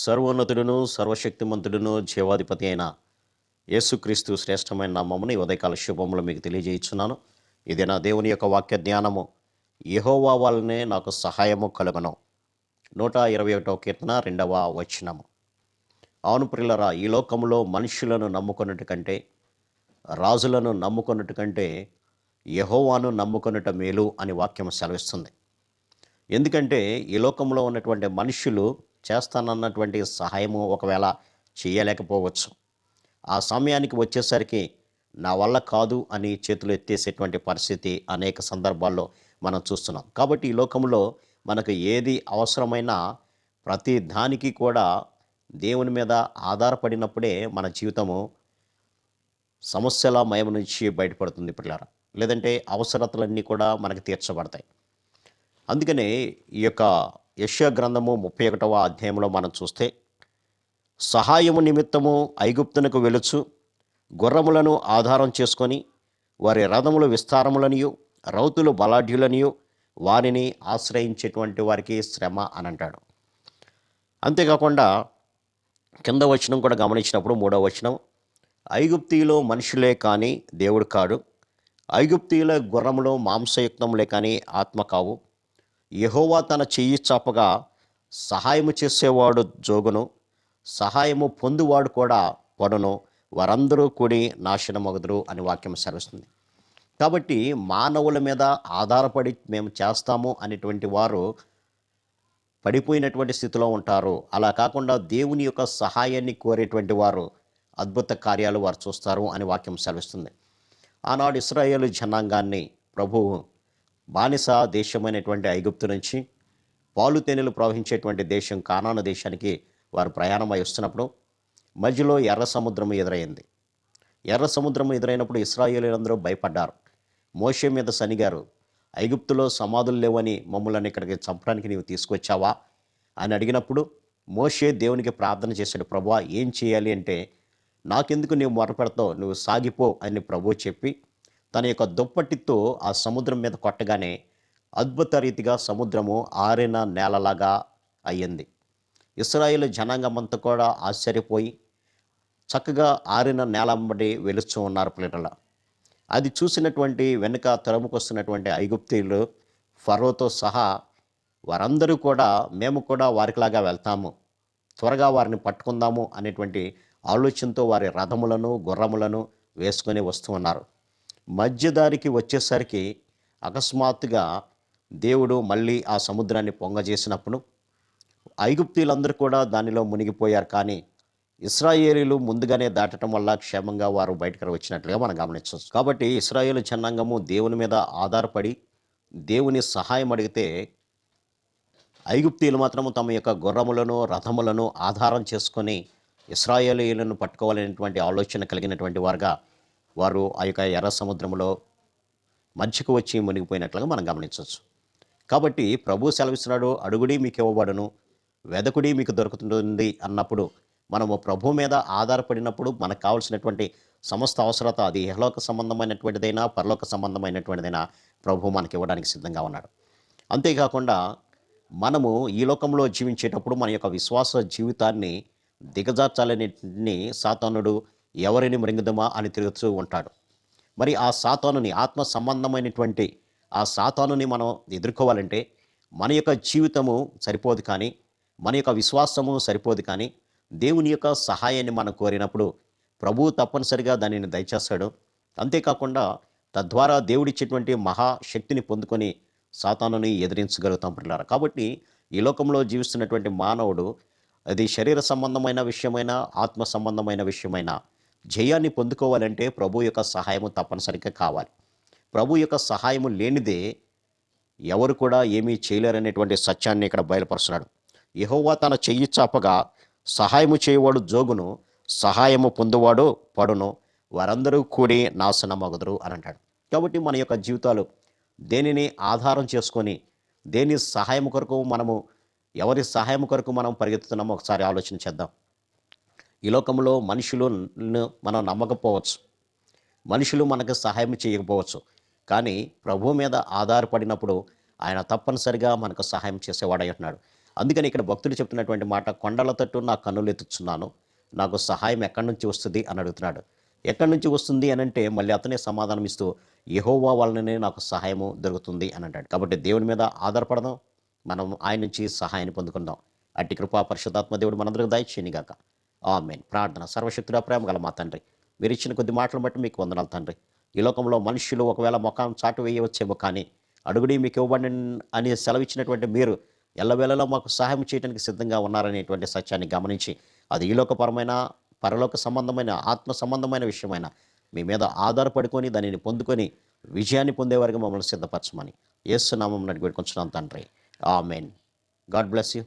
సర్వోన్నతుడును సర్వశక్తిమంతుడును జీవాధిపతి అయిన యేసుక్రీస్తు శ్రేష్టమైన నామమును ఈ ఉదయకాల శుభములు మీకు తెలియజేయుచున్నాను. ఇది నా దేవుని యొక్క వాక్య జ్ఞానము. యెహోవా వలనే నాకు సహాయము కలుగను. 121వ కీర్తన 2వ వచనము. అవును ప్రియులరా, ఈ లోకంలో మనుషులను నమ్ముకొనుట కంటే, రాజులను నమ్ముకొనుట కంటే యెహోవాను నమ్ముకొనుట మేలు అని వాక్యం సెలవిస్తుంది. ఎందుకంటే ఈ లోకంలో ఉన్నటువంటి మనుషులు చేస్తానన్నటువంటి సహాయము ఒకవేళ చేయలేకపోవచ్చు. ఆ సమయానికి వచ్చేసరికి నా వల్ల కాదు అని చేతులు ఎత్తేసేటువంటి పరిస్థితి అనేక సందర్భాల్లో మనం చూస్తున్నాం. కాబట్టి ఈ లోకంలో మనకు ఏది అవసరమైనా ప్రతి దానికి కూడా దేవుని మీద ఆధారపడినప్పుడే మన జీవితము సమస్యల మయం నుంచి బయటపడుతుంది పిల్లరా. లేదంటే అవసరతలన్నీ కూడా మనకు తీర్చబడతాయి. అందుకనే ఈ యొక్క యెషయా గ్రంథము 31వ అధ్యాయంలో మనం చూస్తే, సహాయము నిమిత్తము ఐగుప్తునకు వెలుచు గుర్రములను ఆధారం చేసుకొని వారి రథములు విస్తారములనియు రౌతులు బలాఢ్యులనియు వారిని ఆశ్రయించేటువంటి వారికి శ్రమ అని అంటాడు. అంతేకాకుండా కింద వచనం కూడా గమనించినప్పుడు 3వ వచనం, ఐగుప్తీయులు మనుషులే కానీ దేవుడు కాడు, ఐగుప్తీయుల గుర్రములు మాంసయుక్తములే కానీ ఆత్మ కావు, యెహోవా తన చెయ్యి చాపగా సహాయము చేసేవాడు జోగును, సహాయము పొందువాడు కూడా పడును, వారందరూ కూడి నాశనమగుదురు అని వాక్యం సెలవిస్తుంది. కాబట్టి మానవుల మీద ఆధారపడి మేము చేస్తాము అనేటువంటి వారు పడిపోయినటువంటి స్థితిలో ఉంటారు. అలా కాకుండా దేవుని యొక్క సహాయాన్ని కోరేటువంటి వారు అద్భుత కార్యాలు వారు చూస్తారు అని వాక్యం సెలవిస్తుంది. ఆనాడు ఇశ్రాయేలు జనాంగాన్ని ప్రభువు బానిస దేశమైనటువంటి ఐగుప్తు నుంచి పాలు తేనెలు ప్రవహించేటువంటి దేశం కానాను దేశానికి వారు ప్రయాణమై వస్తున్నప్పుడు మధ్యలో ఎర్ర సముద్రం ఎదురైంది. ఎర్ర సముద్రం ఎదురైనప్పుడు ఇశ్రాయేలీయులందరూ భయపడ్డారు. మోషే మీద సనిగారు. ఐగుప్తులో సమాధులు లేవని మమ్మల్ని ఇక్కడికి చంపడానికి నీవు తీసుకొచ్చావా అని అడిగినప్పుడు మోషే దేవునికి ప్రార్థన చేశాడు. ప్రభువా, ఏం చేయాలి అంటే, నాకెందుకు నీవు మొరపెడతావు, నువ్వు సాగిపో అని ప్రభువు చెప్పి తన యొక్క దుప్పటితో ఆ సముద్రం మీద కొట్టగానే అద్భుత రీతిగా సముద్రము ఆరిన నేలలాగా అయ్యింది. ఇశ్రాయేలు జనాంగమంతా కూడా ఆశ్చర్యపోయి చక్కగా ఆరిన నేలంబడి వెలుస్తూ ఉన్నారు పిల్లల. అది చూసినటువంటి వెనుక తరుముకొస్తున్నటువంటి ఐగుప్తీయులు ఫరోతో సహా వారందరూ కూడా మేము కూడా వారికిలాగా వెళ్తాము, త్వరగా వారిని పట్టుకుందాము అనేటువంటి ఆలోచనతో వారి రథములను గుర్రములను వేసుకొని వస్తూ ఉన్నారు. మధ్యదారికి వచ్చేసరికి అకస్మాత్తుగా దేవుడు మళ్ళీ ఆ సముద్రాన్ని పొంగజేసినప్పుడు ఐగుప్తీయులందరూ కూడా దానిలో మునిగిపోయారు. కానీ ఇశ్రాయేలీలు ముందుగానే దాటడం వల్ల క్షేమంగా వారు బయటకు వచ్చినట్లుగా మనం గమనించవచ్చు. కాబట్టి ఇశ్రాయేలు జనాంగము దేవుని మీద ఆధారపడి దేవుని సహాయం అడిగితే, ఐగుప్తీయులు మాత్రము తమ యొక్క గుర్రములను రథములను ఆధారం చేసుకొని ఇశ్రాయేలీయులను పట్టుకోవాలనేటువంటి ఆలోచన కలిగినటువంటి వారుగా వారు ఆ యొక్క ఎర్ర సముద్రంలో మధ్యకు వచ్చి మునిగిపోయినట్లుగా మనం గమనించవచ్చు. కాబట్టి ప్రభు సెలవిస్తున్నాడు, అడుగుడి మీకు ఇవ్వబడును, వెదకుడి మీకు దొరుకుతుంది అన్నప్పుడు మనము ప్రభు మీద ఆధారపడినప్పుడు మనకు కావాల్సినటువంటి సమస్త అవసరత, అది ఇహలోక సంబంధమైనటువంటిదైనా పరలోక సంబంధమైనటువంటిదైనా ప్రభు మనకి ఇవ్వడానికి సిద్ధంగా ఉన్నాడు. అంతేకాకుండా మనము ఈ లోకంలో జీవించేటప్పుడు మన యొక్క విశ్వాస జీవితాన్ని దిగజార్చాలని సాతానుడు ఎవరిని మృంగుదమా అని తిరుగుతూ ఉంటాడు. మరి ఆ సాతానుని, ఆత్మ సంబంధమైనటువంటి ఆ సాతానుని మనం ఎదుర్కోవాలంటే మన యొక్క జీవితము సరిపోదు, కానీ మన యొక్క విశ్వాసము సరిపోదు, కానీ దేవుని యొక్క సహాయాన్ని మనం కోరినప్పుడు ప్రభువు తప్పనిసరిగా దానిని దయచేస్తాడు. అంతేకాకుండా తద్వారా దేవుడిచ్చేటువంటి మహాశక్తిని పొందుకొని సాతానుని ఎదిరించగలుగుతాం పిల్లలు. కాబట్టి ఈ లోకంలో జీవిస్తున్నటువంటి మానవుడు, అది శరీర సంబంధమైన విషయమైనా ఆత్మ సంబంధమైన విషయమైనా, జయాన్ని పొందుకోవాలంటే ప్రభు యొక్క సహాయము తప్పనిసరిగా కావాలి. ప్రభు యొక్క సహాయము లేనిదే ఎవరు కూడా ఏమీ చేయలేరనేటువంటి సత్యాన్ని ఇక్కడ బయలుపరుస్తున్నాడు. యెహోవా తన చెయ్యి చాపగా సహాయము చేయవాడు జోగును, సహాయము పొందువాడు పడును, వారందరూ కూడి నాశనమగుదురు అని అంటాడు. కాబట్టి మన యొక్క జీవితాలు దేనిని ఆధారం చేసుకొని, దేని సహాయం కొరకు మనము, ఎవరి సహాయం కొరకు మనం పరిగెత్తుతున్నామో ఒకసారి ఆలోచన చేద్దాం. ఈ లోకంలో మనుషులను మనం నమ్మకపోవచ్చు, మనుషులు మనకు సహాయం చేయకపోవచ్చు, కానీ ప్రభు మీద ఆధారపడినప్పుడు ఆయన తప్పనిసరిగా మనకు సహాయం చేసేవాడై ఉంటున్నాడు. అందుకని ఇక్కడ భక్తుడు చెప్తున్నటువంటి మాట, కొండల తట్టు నా కన్నులు ఎత్తుచున్నాను, నాకు సహాయం ఎక్కడి నుంచి వస్తుంది అని అడుగుతున్నాడు. ఎక్కడి నుంచి వస్తుంది అని అంటే మళ్ళీ అతనే సమాధానం ఇస్తూ, యెహోవా వలననే నాకు సహాయము దొరుకుతుంది అని అంటాడు. కాబట్టి దేవుని మీద ఆధారపడదాం, మనం ఆయన నుంచి సహాయాన్ని పొందుకుందాం. అట్టి కృపా పరిశుద్ధాత్మ దేవుడు మనందరికి దయచేయనుగాక. ఆమేన్. ప్రార్థన. సర్వశక్తుడా, ప్రేమ గల మా తండ్రి, మీరు ఇచ్చిన కొద్ది మాటలు బట్టి మీకు వందనాలు తండ్రి. ఈ లోకంలో మనుషులు ఒకవేళ మొఖం చాటు వేయవచ్చేమో, కానీ అడుగుడి మీకు ఇవ్వబడి అని సెలవిచ్చినటువంటి మీరు ఎల్లవేళలా మాకు సహాయం చేయడానికి సిద్ధంగా ఉన్నారనేటువంటి సత్యాన్ని గమనించి, అది ఈ లోకపరమైన, పరలోక సంబంధమైన, ఆత్మ సంబంధమైన విషయమైన మీ మీద ఆధారపడుకొని దానిని పొందుకొని విజయాన్ని పొందేవారికి మమ్మల్ని సిద్ధపరచమని యేసు నామమున అడిగి వేడుకొంచున్నాం తండ్రి. ఆమేన్. God bless you.